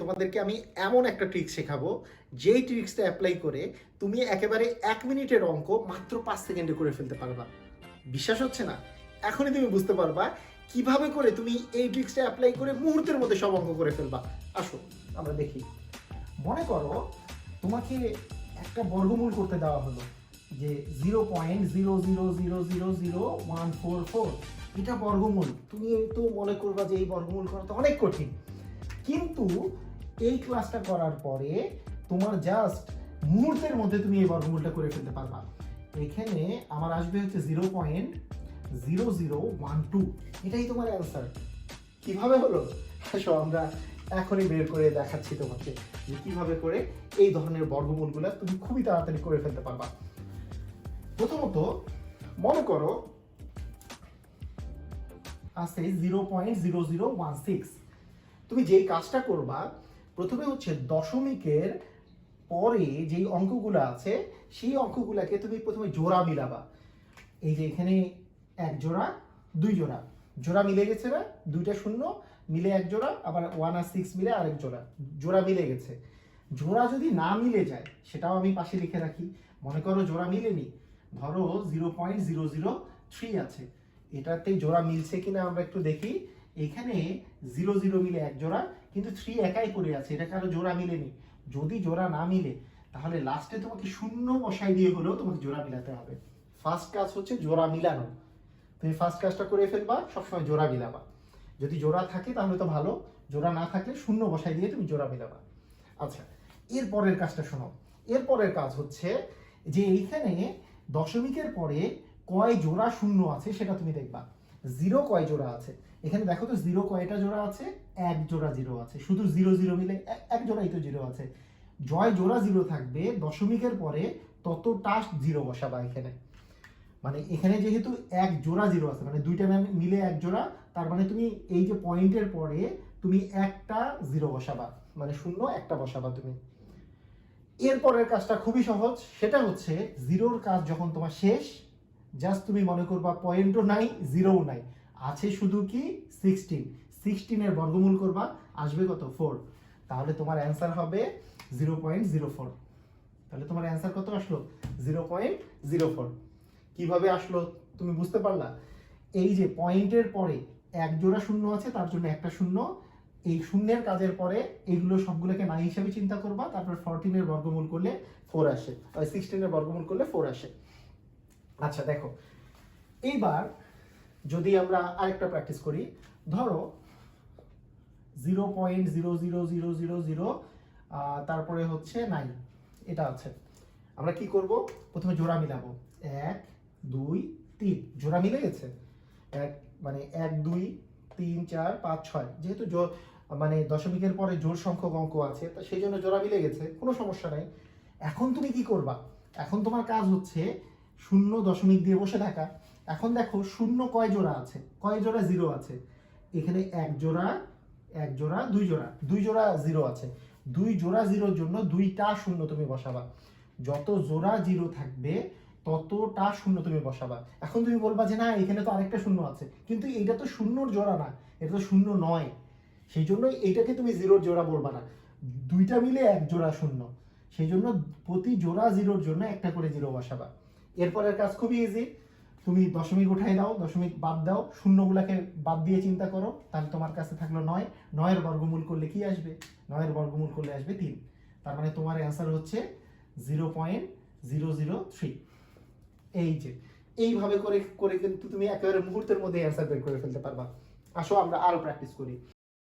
তোমাদেরকে আমি এমন একটা ট্রিক শেখাবো যেই ট্রিক্সটা অ্যাপ্লাই করে তুমি একেবারে 1 মিনিটের অঙ্ক মাত্র 5 সেকেন্ডে করে ফেলতে পারবা। বিশ্বাস হচ্ছে না? এখনই তুমি বুঝতে পারবা কিভাবে করে তুমি এই ট্রিক্সটা অ্যাপ্লাই করে মুহূর্তের মধ্যে সব অঙ্ক করে ফেলবা। আসো আমরা দেখি। মনে করো তোমাকে একটা বর্গমূল করতে দেওয়া হলো যে 0.000000144, এটা বর্গমূল। তুমি তো মনে করবা যে এই বর্গমূল করা তো অনেক কঠিন, কিন্তু এই ক্লাসটা করার পরে তোমার জাস্ট মুহূর্তের মধ্যে তুমি এই বর্গমূলটা করে ফেলতে পারবা। এখানে আমার আসবে হচ্ছে 0.0012, এটাই তোমার অ্যান্সার। কিভাবে হলো আসো আমরা এখনই বের করে দেখাচ্ছি তোমাকে যে কিভাবে করে এই ধরনের বর্গমূলগুলো তুমি খুবই তাড়াতাড়ি করে ফেলতে পারবা। প্রথমত মনে করো আছে 0.0016। তুমি যেই কাজটা করবা, প্রথমে হচ্ছে দশমিকের পরে যেই অঙ্কগুলো আছে সেই অঙ্কগুলোকে তুমি প্রথমে জোড়া মিলাবা। এই যে এখানে এক জোড়া, দুই জোড়া, জোড়া মিলে গেছে না? দুইটা শূন্য মিলে এক জোড়া, আবার 1 আর 6 মিলে আরেক জোড়া, জোড়া মিলে গেছে। জোড়া যদি না মিলে যায় সেটাও আমি পাশে লিখে রাখি। মনে করো জোড়া মিলেনি, ধরো 0.003 আছে, এটাতে জোড়া মিলছে কিনা আমরা একটু দেখি। এখানে 0 মিলে এক জোড়া, কিন্তু 3 একাই পড়ে আছে, এটা কারো জোড়া মিলেনি। যদি জোড়া না মিলে তাহলে লাস্টে তোমাকে শূন্য বসাই দিয়ে হলেও তোমাকে জোড়া মিলাতে হবে। ফার্স্ট কাজ হচ্ছে জোড়া মিলানো। তুমি ফার্স্ট কাজটা করে ফেলবা, সবসময় জোড়া মিলাবা। যদি জোড়া থাকে তাহলে তো ভালো, জোড়া না থাকলে শূন্য বসাই দিয়ে তুমি জোড়া মিলাবা। আচ্ছা, এর পরের কাজটা শোনো। এর পরের কাজ হচ্ছে যে এইখানে দশমিকের পরে কয় জোড়া শূন্য আছে সেটা তুমি দেখবা। জিরো কয় জোড়া আছে এখানে দেখো তো, জিরো কয়টা জোড়া আছে? এক জোড়া জিরো আছে, শুধু 0 মিলে এক জোড়াই তো জিরো আছে। জয় জোড়া জিরো থাকবে দশমিকের পরে ততটা জিরো বসাবা এখানে। মানে এখানে যেহেতু এক জোড়া জিরো আছে, মানে দুইটা মিলে এক জোড়া, তার মানে তুমি এই যে পয়েন্টের পরে তুমি একটা জিরো বসাবা, মানে শূন্য একটা বসাবা তুমি। এরপরের কাজটা খুবই সহজ, সেটা হচ্ছে জিরোর কাজ যখন তোমার শেষ, জাস্ট তুমি মনে করবা পয়েন্টও নাই জিরোও নাই, আছে শুধু কি 16 এর বর্গমূল করবা, আসবে কত? 4। তাহলে তোমার অ্যান্সার হবে 0.04। তাহলে তোমার অ্যান্সার কত আসলো? 0.04। কিভাবে আসলো তুমি বুঝতে পারলা? এই যে পয়েন্টের পরে এক জোড়া শূন্য আছে, তার জন্য একটা শূন্য, এই শূন্যের কাজের পরে এইগুলো সবগুলোকে নাই হিসাবে চিন্তা করবা, তারপর 14 এর বর্গমূল করলে 4 আসে, 16 এর বর্গমূল করলে 4 আসে। আচ্ছা দেখো, এইবার যদি আমরা আরেকটা প্র্যাকটিস করি, ধরো 0.00000, তারপরে হচ্ছে 9, এটা আছে। আমরা কি করব? প্রথমে জোড়া মিলাবো, 1 2 3, জোড়া মিলে গেছে। এক মানে 1 2 3 4 5 6, যেহেতু মানে দশমিকের পরে জোড় সংখ্যক অঙ্ক আছে, তা সেই জন্য জোড়া মিলে গেছে, কোনো সমস্যা নাই। এখন তুমি কি করবা? এখন তোমার কাজ হচ্ছে শূন্য দশমিক দিয়ে বসে থাকা। এখন দেখো শূন্য কয় জোড়া আছে, কয় জোড়া জিরো আছে? এখানে এক জোড়া, এক জোড়া, দুই জোড়া জিরো আছে। দুই জোড়া জিরোর জন্য দুইটা শূন্য তুমি বসাবা। যত জোড়া জিরো থাকবে ততটা শূন্য তুমি বসাবা। এখন তুমি বলবা যে না, এখানে তো আরেকটা শূন্য আছে, কিন্তু এটা তো শূন্যর জোড়া না, এটা তো শূন্য নয়, সেই জন্য এইটাকে তুমি জিরোর জোড়া বলবা না। দুইটা মিলে এক জোড়া শূন্য, সেই জন্য প্রতি জোড়া জিরোর জন্য একটা করে জিরো বসাবা। এরপরের কাজ খুবই ইজি, তুমি দশমিক উঠাই দাও, দশমিক বাদ দাও, শূন্যগুলাকে বাদ দিয়ে চিন্তা করো, তাহলে তোমার কাছে থাকলো 9। 9 এর বর্গমূল করলে কি আসবে? 9 এর বর্গমূল করলে আসবে 3। তার মানে তোমার অ্যান্সার হচ্ছে 0.003। এই যে এইভাবে করে করে কিন্তু তুমি একেবারে মুহূর্তের মধ্যে অ্যান্সার বের করে ফেলতে পারবা। আসো আমরা আরো প্র্যাকটিস করি।